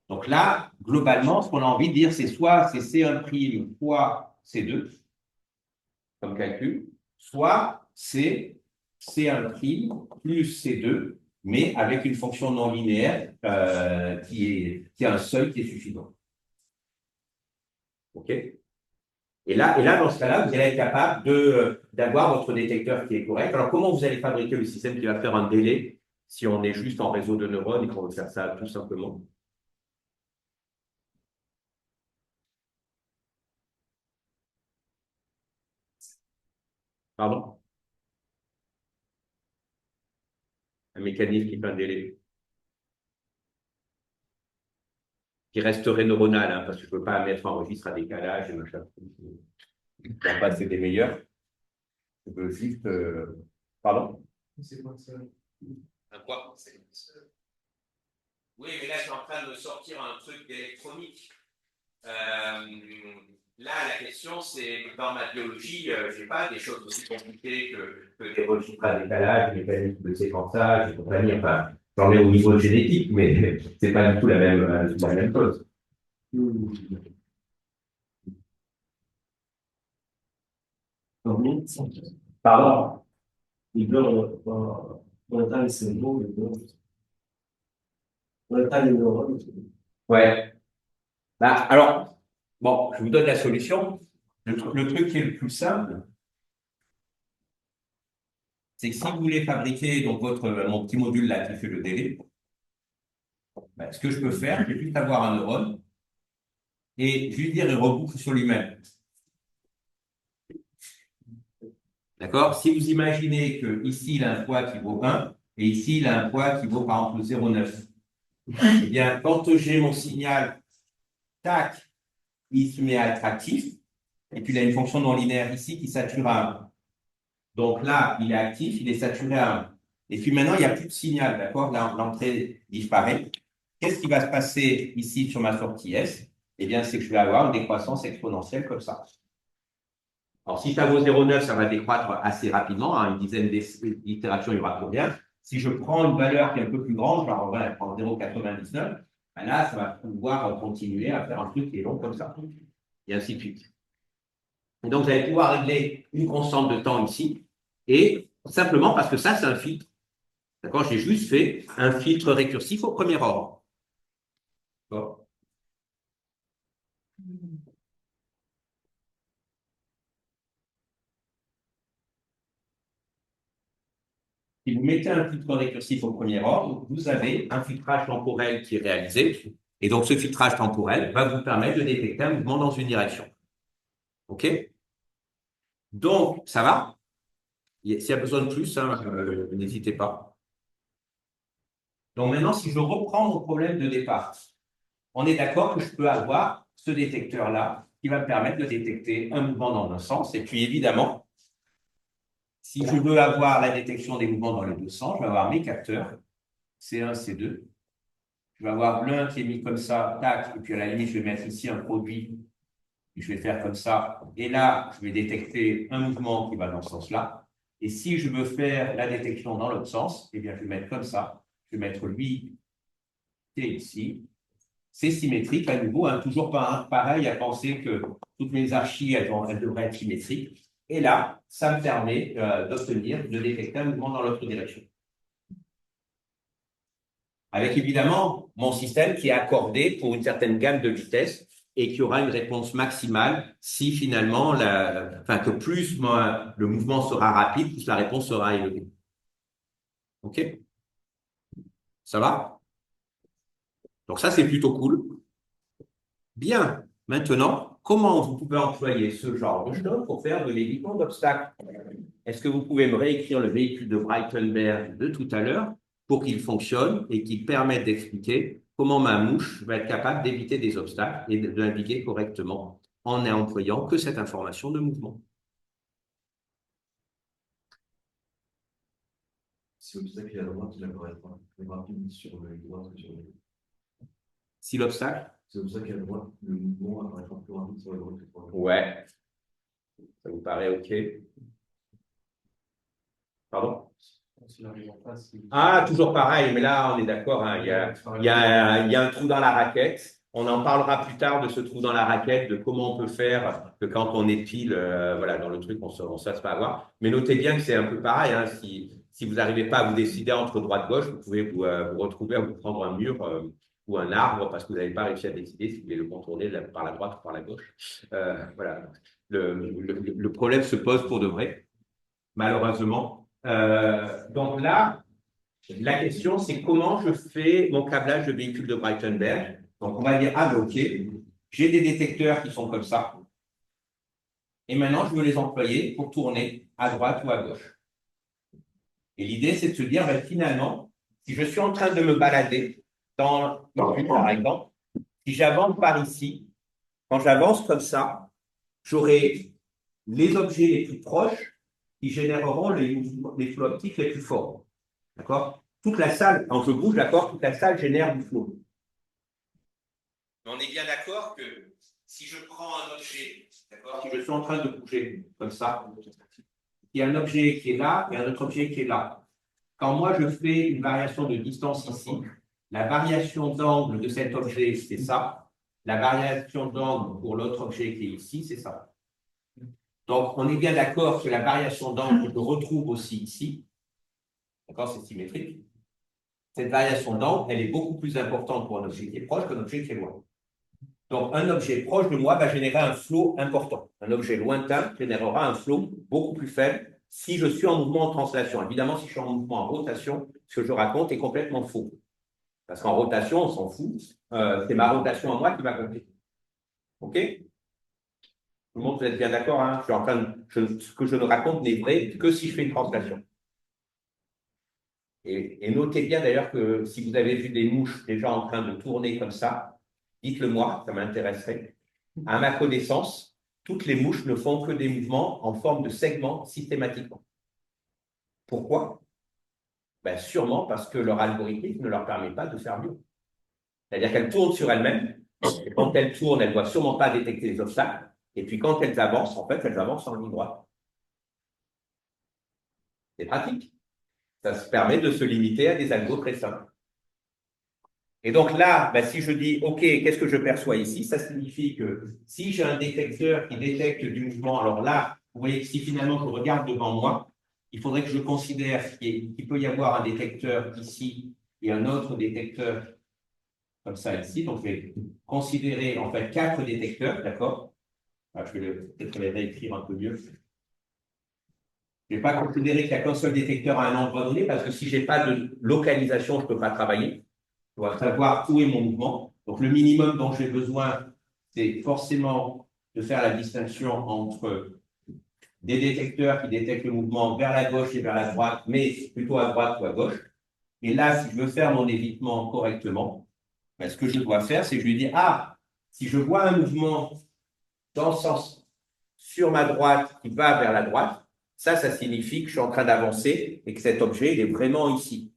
Donc là, globalement, ce qu'on a envie de dire, c'est soit c'est C1' fois C2 comme calcul, soit c'est C1' plus C2, mais avec une fonction non linéaire qui a un seuil qui est suffisant. OK? Et là, dans ce cas-là, vous allez être capable d'avoir votre détecteur qui est correct. Alors, comment vous allez fabriquer le système qui va faire un délai si on est juste en réseau de neurones et qu'on veut faire ça tout simplement? Pardon? Un mécanisme qui fait un délai. Qui resterait neuronal, hein, parce que je ne peux pas mettre un registre à décalage et machin. La base, c'est des meilleurs. Je veux juste. Pardon? C'est quoi ça? Un quoi? Oui, mais là, je suis en train de sortir un truc électronique. Là, la question, c'est dans ma biologie, je n'ai pas des choses aussi compliquées que des registres à décalage, des mécanismes de séquençage et compagnie. Enfin, j'en ai au niveau génétique, mais c'est pas du tout la même chose. Pardon? Dans le temps, c'est bon, dans le temps, les neurones. Ouais. Bah, alors, bon, je vous donne la solution. Le truc qui est le plus simple, c'est que si vous voulez fabriquer donc mon petit module là qui fait le délai, ben, ce que je peux faire, je vais juste avoir un neurone et je lui dire il reboucle sur lui-même. D'accord? Si vous imaginez que ici il a un poids qui vaut 1 et ici il a un poids qui vaut par exemple 0,9, eh bien, quand j'ai mon signal, tac, il se met à être actif, et puis il a une fonction non linéaire ici qui sature à 1. Donc là, il est actif, il est saturé à 1. Et puis maintenant, il n'y a plus de signal, d'accord? L'entrée disparaît. Qu'est-ce qui va se passer ici sur ma sortie S? Eh bien, c'est que je vais avoir une décroissance exponentielle comme ça. Alors, si ça vaut 0,9, ça va décroître assez rapidement, hein, une dizaine d'itérations, il y aura plus rien. Si je prends une valeur qui est un peu plus grande, genre, voilà, je prends 0,99, ben là, ça va pouvoir continuer à faire un truc qui est long comme ça. Et ainsi de suite. Et donc, vous allez pouvoir régler une constante de temps ici, et simplement parce que ça, c'est un filtre. D'accord? J'ai juste fait un filtre récursif au premier ordre. D'accord? Si vous mettez un filtre récursif au premier ordre, vous avez un filtrage temporel qui est réalisé. Et donc, ce filtrage temporel va vous permettre de détecter un mouvement dans une direction. OK? Donc, ça va? S'il y a besoin de plus, hein, n'hésitez pas. Donc maintenant, si je reprends mon problème de départ, on est d'accord que je peux avoir ce détecteur-là qui va me permettre de détecter un mouvement dans un sens. Et puis évidemment, si je veux avoir la détection des mouvements dans les deux sens, je vais avoir mes capteurs, C1, C2. Je vais avoir l'un qui est mis comme ça, tac, et puis à la limite, je vais mettre ici un produit, et je vais faire comme ça. Et là, je vais détecter un mouvement qui va dans ce sens-là. Et si je veux faire la détection dans l'autre sens, eh bien, je vais mettre comme ça. Je vais mettre lui qui est ici. C'est symétrique à nouveau, hein, toujours pareil à penser que toutes mes archives, elles devraient être symétriques. Et là, ça me permet d'obtenir, de détecter un mouvement dans l'autre direction. Avec évidemment mon système qui est accordé pour une certaine gamme de vitesse et qui aura une réponse maximale si finalement, que plus le mouvement sera rapide, plus la réponse sera élevée. OK? Ça va? Donc ça, c'est plutôt cool. Bien. Maintenant, comment vous pouvez employer ce genre de choses pour faire de l'évitement d'obstacles? Est-ce que vous pouvez me réécrire le véhicule de Breitenberg de tout à l'heure pour qu'il fonctionne et qu'il permette d'expliquer comment ma mouche va être capable d'éviter des obstacles et de naviguer correctement en n'employant que cette information de mouvement? Si l'obstacle est à droite, il apparaît pas plus rapide sur le droit que sur le gauche. Si l'obstacle? C'est pour ça qu'à droite, le mouvement apparaîtra plus rapide sur le droit que sur le gauche. Ouais. Ça vous paraît OK? Pardon? Ah, toujours pareil, mais là, on est d'accord, hein, il y a un trou dans la raquette. On en parlera plus tard de ce trou dans la raquette, de comment on peut faire que quand on est pile, voilà, dans le truc, on se fasse pas avoir. Mais notez bien que c'est un peu pareil, hein, si vous n'arrivez pas à vous décider entre droite-gauche, vous pouvez vous retrouver à vous prendre un mur ou un arbre parce que vous n'avez pas réussi à décider si vous voulez le contourner par la droite ou par la gauche. Voilà. Le problème se pose pour de vrai, malheureusement. Donc là, la question, c'est comment je fais mon câblage de véhicule de Breitenberg. Donc, on va dire, ah, mais OK, j'ai des détecteurs qui sont comme ça. Et maintenant, je veux les employer pour tourner à droite ou à gauche. Et l'idée, c'est de se dire, ben, finalement, si je suis en train de me balader dans une, par exemple, si j'avance par ici, quand j'avance comme ça, j'aurai les objets les plus proches qui généreront les flux optiques les plus forts. D'accord? Toute la salle, quand je bouge, d'accord, toute la salle génère du flot. On est bien d'accord que si je prends un objet, d'accord, si je suis en train de bouger comme ça, il y a un objet qui est là et un autre objet qui est là. Quand moi je fais une variation de distance ici, la variation d'angle de cet objet, c'est ça. La variation d'angle pour l'autre objet qui est ici, c'est ça. Donc, on est bien d'accord que la variation d'angle, je retrouve aussi ici. D'accord, c'est symétrique. Cette variation d'angle, elle est beaucoup plus importante pour un objet qui est proche qu'un objet qui est loin. Donc, un objet proche de moi va générer un flot important. Un objet lointain générera un flot beaucoup plus faible si je suis en mouvement en translation. Évidemment, si je suis en mouvement en rotation, ce que je raconte est complètement faux. Parce qu'en rotation, on s'en fout. C'est ma rotation à moi qui va compter. OK? Tout le monde, vous êtes bien d'accord, hein? Ce que je ne raconte n'est vrai que si je fais une translation. Et notez bien d'ailleurs que si vous avez vu des mouches déjà en train de tourner comme ça, dites-le moi, ça m'intéresserait. À ma connaissance, toutes les mouches ne font que des mouvements en forme de segments systématiquement. Pourquoi? Ben, sûrement parce que leur algorithme ne leur permet pas de faire mieux. C'est-à-dire qu'elles tournent sur elles-mêmes, et quand elles tournent, elles ne doivent sûrement pas détecter les obstacles, et puis quand elles avancent, en fait, elles avancent en ligne droite. C'est pratique. Ça se permet de se limiter à des algos très simples. Et donc là, ben, si je dis, OK, qu'est-ce que je perçois ici? Ça signifie que si j'ai un détecteur qui détecte du mouvement, alors là, vous voyez que si finalement je regarde devant moi, il faudrait que je considère qu'il peut y avoir un détecteur ici et un autre détecteur comme ça ici. Donc, je vais considérer en fait 4 détecteurs, d'accord? Je vais peut-être les réécrire un peu mieux. Je ne vais pas considérer qu'il n'y a qu'un seul détecteur à un endroit donné parce que si je n'ai pas de localisation, je ne peux pas travailler. Je dois savoir où est mon mouvement. Donc, le minimum dont j'ai besoin, c'est forcément de faire la distinction entre des détecteurs qui détectent le mouvement vers la gauche et vers la droite, mais plutôt à droite ou à gauche. Et là, si je veux faire mon évitement correctement, ben, ce que je dois faire, c'est que je lui dis, ah, si je vois un mouvement dans le sens sur ma droite qui va vers la droite, ça signifie que je suis en train d'avancer et que cet objet, il est vraiment ici.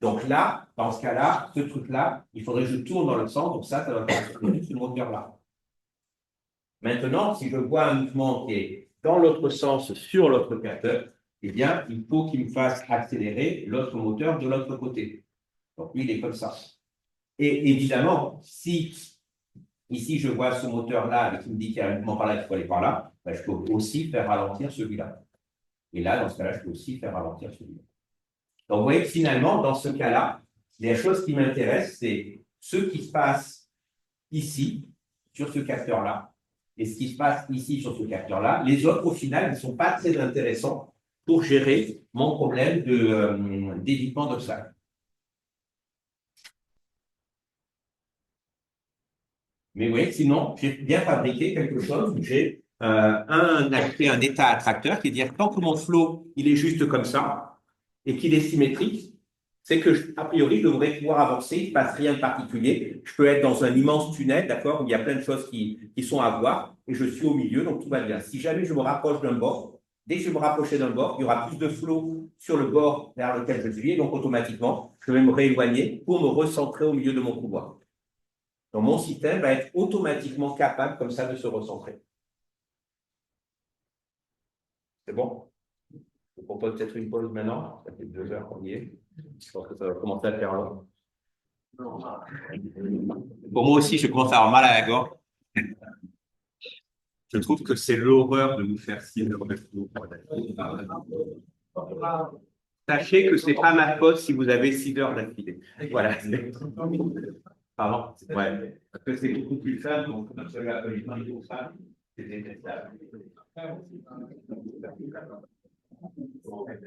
Donc là, dans ce cas-là, ce truc-là, il faudrait que je tourne dans le sens, donc ça va faire ce moteur-là. Maintenant, si je vois un mouvement qui est dans l'autre sens sur l'autre capteur, eh bien, il faut qu'il me fasse accélérer l'autre moteur de l'autre côté. Donc, lui, il est comme ça. Et évidemment, si ici, je vois ce moteur-là et qui me dit qu'il y a un mouvement par là, qu'il faut aller par là, ben, je peux aussi faire ralentir celui-là. Et là, dans ce cas-là, je peux aussi faire ralentir celui-là. Donc, vous voyez que finalement, dans ce cas-là, les choses qui m'intéressent, c'est ce qui se passe ici, sur ce capteur-là, et ce qui se passe ici, sur ce capteur-là. Les autres, au final, ne sont pas très intéressants pour gérer mon problème d'évitement d'obstacles. Mais vous voyez, sinon, j'ai bien fabriqué quelque chose où j'ai un état attracteur qui est dire tant que mon flow il est juste comme ça et qu'il est symétrique, c'est que a priori, je devrais pouvoir avancer, il ne se passe rien de particulier. Je peux être dans un immense tunnel, d'accord, où il y a plein de choses qui sont à voir, et je suis au milieu, donc tout va bien. Si jamais je me rapproche d'un bord, dès que je vais me rapprocher d'un bord, il y aura plus de flow sur le bord vers lequel je suis, et donc automatiquement, je vais me rééloigner pour me recentrer au milieu de mon couloir. Donc, mon système va être automatiquement capable, comme ça, de se recentrer. C'est bon? Je vous propose peut-être une pause maintenant. Ça fait 2 heures qu'on y est. Je pense que ça va commencer à faire long. Pour moi aussi, je commence à avoir mal à la gorge. Je trouve que c'est l'horreur de nous faire 6 heures de cours. Sachez que ce n'est pas ma faute si vous avez 6 heures d'affilée. Voilà. Pardon? Ouais. Parce que c'est beaucoup plus simple, donc on se l'a appelé pour ça. C'est détestable. En fait,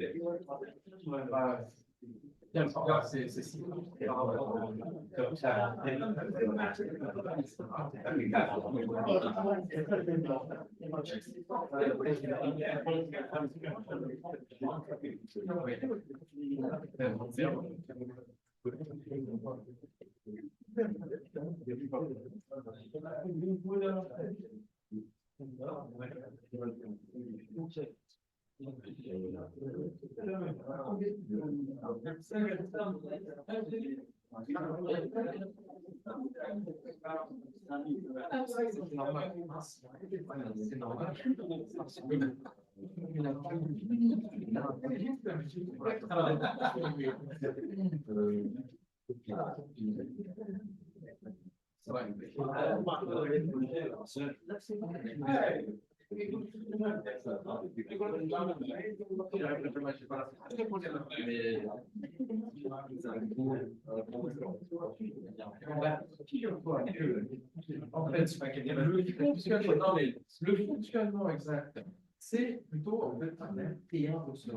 le fonctionnement exact, c'est plutôt en fait un T1 pour se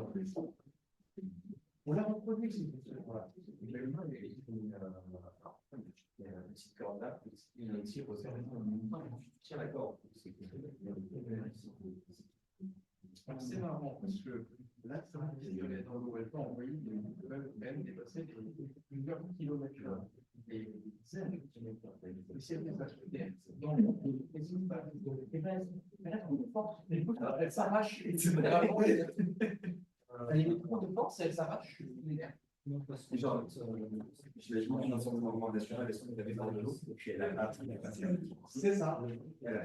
on l'a reproduit, ce fonctionnement-là. L'humain, il y a une petite corde là, il y a aussi tiens la corde. C'est marrant parce que là, ça va dans le temps envoyé même dépasser plusieurs kilomètres. Et dizaines de kilomètres. Et c'est bien ça. Donc, elle s'arrache. Elle est trop de force, elle s'arrache. Genre, je l'ai dans son mouvement national, elle avait dans de l'eau, et puis elle a c'est ça. Elle